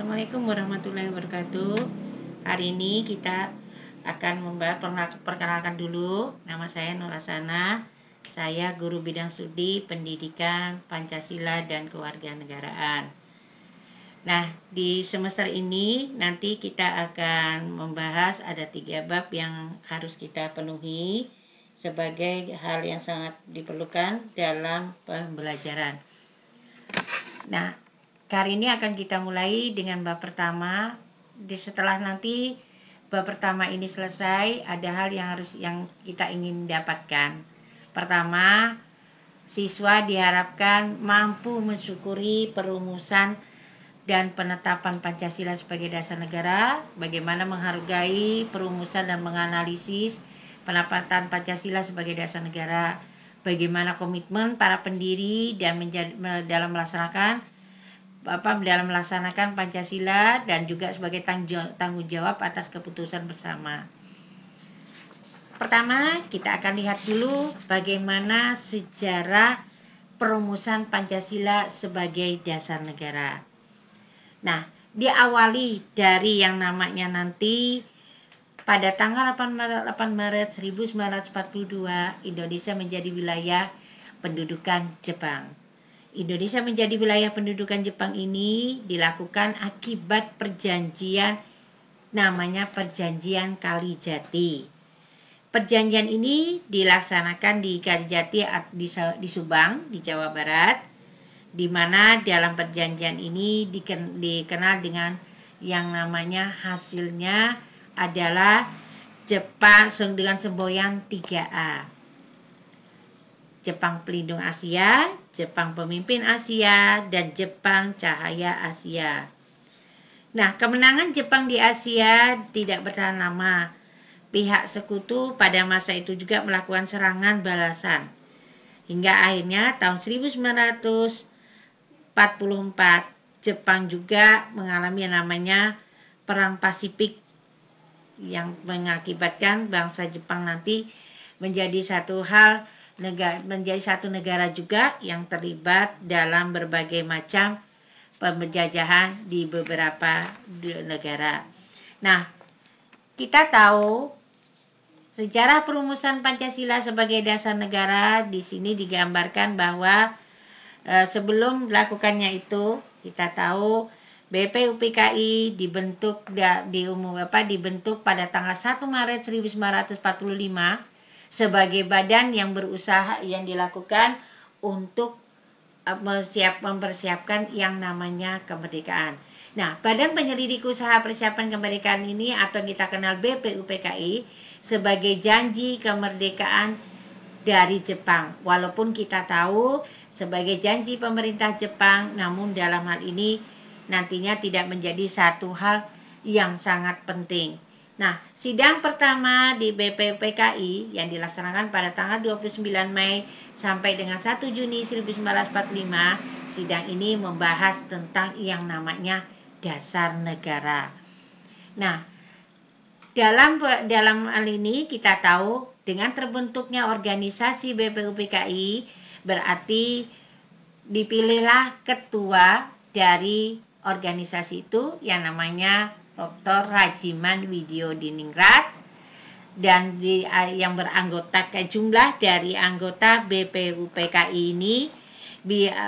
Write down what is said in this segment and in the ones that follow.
Assalamualaikum warahmatullahi wabarakatuh. Hari ini kita akan perkenalkan dulu. Nama saya Nurasana. Saya guru bidang studi pendidikan Pancasila dan Kewarganegaraan. Nah, di semester ini nanti kita akan membahas ada 3 bab yang harus kita penuhi sebagai hal yang sangat diperlukan dalam pembelajaran. Nah, hari ini akan kita mulai dengan bab pertama. Setelah nanti bab pertama ini selesai, ada hal yang kita ingin dapatkan. Pertama, siswa diharapkan mampu mensyukuri perumusan dan penetapan Pancasila sebagai dasar negara, bagaimana menghargai perumusan dan menganalisis penetapan Pancasila sebagai dasar negara, bagaimana komitmen para pendiri dan dalam melaksanakan Pancasila dan juga sebagai tanggung jawab atas keputusan bersama. Pertama, kita akan lihat dulu bagaimana sejarah perumusan Pancasila sebagai dasar negara. Nah, diawali dari yang namanya nanti pada tanggal 8 Maret 1942 Indonesia menjadi wilayah pendudukan Jepang. Indonesia menjadi wilayah pendudukan Jepang ini dilakukan akibat perjanjian namanya Perjanjian Kalijati. Perjanjian ini dilaksanakan di Kalijati di Subang, di Jawa Barat, di mana dalam perjanjian ini dikenal dengan yang namanya hasilnya adalah Jepang dengan semboyan 3A. Jepang Pelindung Asia, Jepang Pemimpin Asia, dan Jepang Cahaya Asia. Nah, kemenangan Jepang di Asia tidak bertahan lama. Pihak sekutu pada masa itu juga melakukan serangan balasan. Hingga akhirnya tahun 1944 Jepang juga mengalami yang namanya Perang Pasifik yang mengakibatkan bangsa Jepang nanti menjadi satu negara juga yang terlibat dalam berbagai macam penjajahan di beberapa negara. Nah, kita tahu sejarah perumusan Pancasila sebagai dasar negara di sini digambarkan bahwa sebelum melakukannya itu kita tahu BPUPKI dibentuk pada tanggal 1 Maret 1945 sebagai badan yang berusaha yang dilakukan untuk mempersiapkan yang namanya kemerdekaan. Nah, Badan Penyelidik Usaha Persiapan Kemerdekaan ini atau kita kenal BPUPKI sebagai janji kemerdekaan dari Jepang. Walaupun kita tahu sebagai janji pemerintah Jepang, namun dalam hal ini nantinya tidak menjadi satu hal yang sangat penting. Nah, sidang pertama di BPUPKI yang dilaksanakan pada tanggal 29 Mei sampai dengan 1 Juni 1945, sidang ini membahas tentang yang namanya dasar negara. Nah, dalam hal ini kita tahu dengan terbentuknya organisasi BPUPKI berarti dipilihlah ketua dari organisasi itu yang namanya Dr. Rajiman Widyodiningrat dan yang beranggotakan jumlah dari anggota BPUPKI ini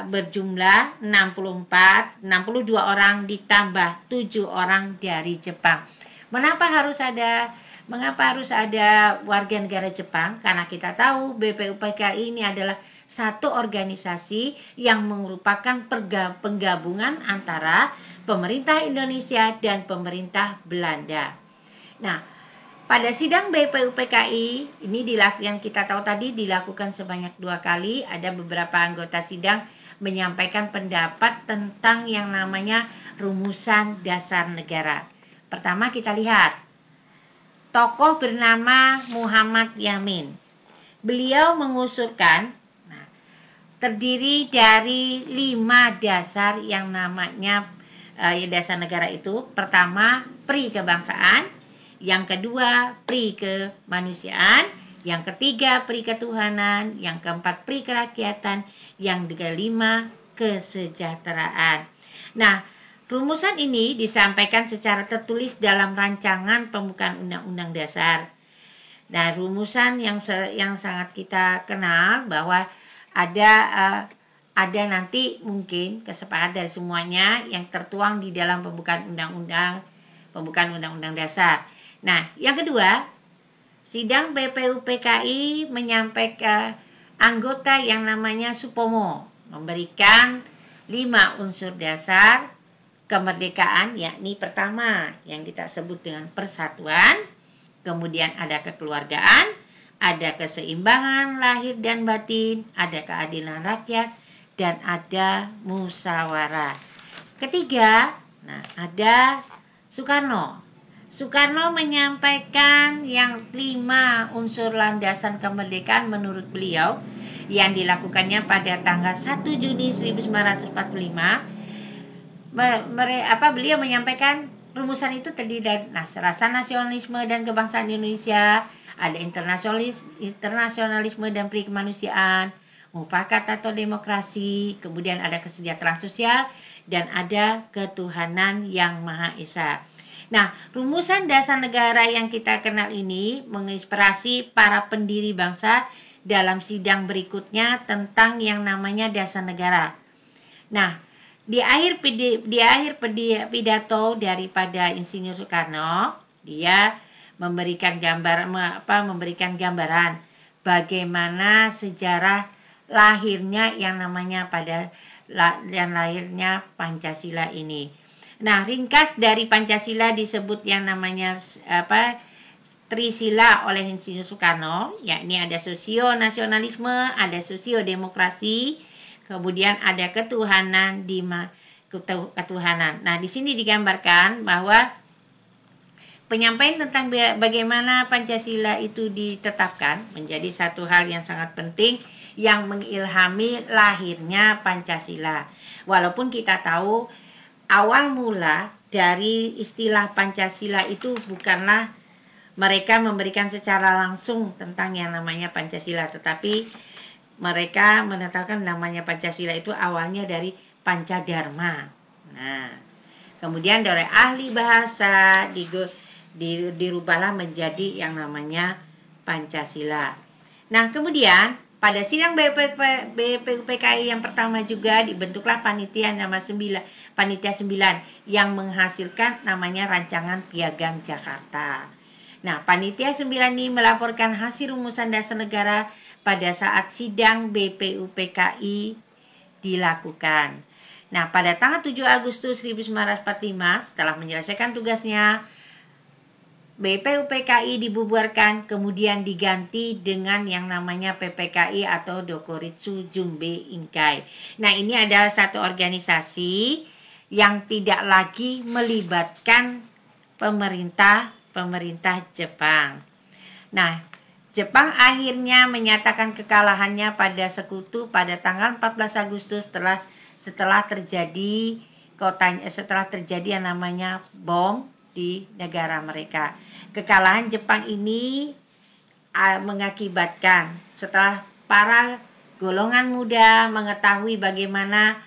berjumlah 62 orang ditambah 7 orang dari Jepang. Mengapa harus ada warga negara Jepang? Karena kita tahu BPUPKI ini adalah satu organisasi yang merupakan penggabungan antara pemerintah Indonesia dan pemerintah Belanda. Nah, pada sidang BPUPKI ini yang kita tahu tadi dilakukan sebanyak 2 kali. Ada beberapa anggota sidang menyampaikan pendapat tentang yang namanya rumusan dasar negara. Pertama kita lihat tokoh bernama Muhammad Yamin. Beliau mengusulkan terdiri dari 5 dasar yang namanya dasar negara itu. Pertama, pri kebangsaan, yang kedua, pri kemanusiaan, yang ketiga, pri ketuhanan, yang keempat, pri kerakyatan, yang kelima, kesejahteraan. Nah, rumusan ini disampaikan secara tertulis dalam rancangan pembukaan Undang-Undang Dasar. Nah, rumusan yang sangat kita kenal bahwa ada nanti mungkin kesepakatan dari semuanya yang tertuang di dalam pembukaan Undang-Undang Dasar. Nah, yang kedua, sidang BPUPKI menyampaikan anggota yang namanya Supomo memberikan 5 unsur dasar kemerdekaan, yakni pertama yang kita sebut dengan persatuan, kemudian ada kekeluargaan, ada keseimbangan lahir dan batin, ada keadilan rakyat, dan ada musyawarah. Ketiga, ada Soekarno. Soekarno menyampaikan yang 5 unsur landasan kemerdekaan menurut beliau yang dilakukannya pada tanggal 1 Juni 1945. Beliau menyampaikan rumusan itu terdiri dari rasa nasionalisme dan kebangsaan Indonesia, ada internasionalisme dan peri kemanusiaan, mufakat atau demokrasi, kemudian ada kesejahteraan sosial, dan ada ketuhanan yang Maha Esa. Nah, rumusan dasar negara yang kita kenal ini menginspirasi para pendiri bangsa dalam sidang berikutnya tentang yang namanya dasar negara. Nah, di akhir pidato daripada Insinyur Soekarno, dia memberikan gambaran bagaimana sejarah lahirnya yang namanya lahirnya Pancasila ini. Nah, ringkas dari Pancasila disebut yang namanya Trisila oleh Insinyur Soekarno, yakni ada sosio-nasionalisme, ada sosio-demokrasi, kemudian ada ketuhanan. Nah, di sini digambarkan bahwa penyampaian tentang bagaimana Pancasila itu ditetapkan menjadi satu hal yang sangat penting yang mengilhami lahirnya Pancasila. Walaupun kita tahu awal mula dari istilah Pancasila itu bukanlah mereka memberikan secara langsung tentang yang namanya Pancasila, tetapi mereka menetapkan namanya Pancasila itu awalnya dari Pancadharma. Nah, kemudian dari ahli bahasa dirubahlah menjadi yang namanya Pancasila. Nah, kemudian pada sidang BPUPKI yang pertama juga dibentuklah panitia 9 yang menghasilkan namanya Rancangan Piagam Jakarta. Nah, panitia 9 ini melaporkan hasil rumusan dasar negara pada saat sidang BPUPKI dilakukan. Nah, pada tanggal 7 Agustus 1945 setelah menyelesaikan tugasnya, BPUPKI dibubarkan kemudian diganti dengan yang namanya PPKI atau Dokoritsu Jumbe Inkai. Nah, ini adalah satu organisasi yang tidak lagi melibatkan pemerintah Jepang. Nah, Jepang akhirnya menyatakan kekalahannya pada Sekutu pada tanggal 14 Agustus setelah terjadi yang namanya bom di negara mereka. Kekalahan Jepang ini mengakibatkan setelah para golongan muda mengetahui bagaimana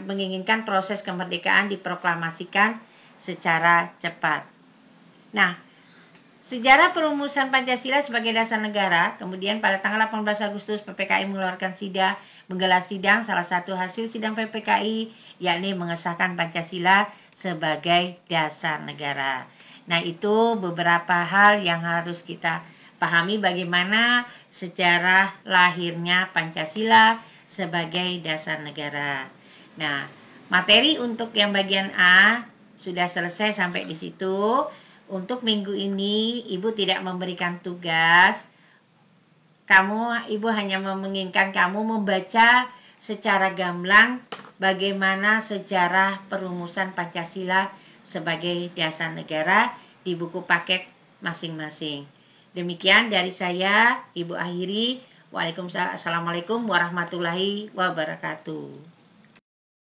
menginginkan proses kemerdekaan diproklamasikan secara cepat. Nah, sejarah perumusan Pancasila sebagai dasar negara, kemudian pada tanggal 18 Agustus PPKI menggelar sidang, salah satu hasil sidang PPKI yakni mengesahkan Pancasila sebagai dasar negara. Nah, itu beberapa hal yang harus kita pahami bagaimana sejarah lahirnya Pancasila sebagai dasar negara. Nah, materi untuk yang bagian A sudah selesai sampai di situ. Untuk minggu ini Ibu tidak memberikan tugas. Ibu hanya menginginkan kamu membaca secara gamblang bagaimana sejarah perumusan Pancasila sebagai dasar negara di buku paket masing-masing. Demikian dari saya, Ibu akhiri. Assalamualaikum warahmatullahi wabarakatuh.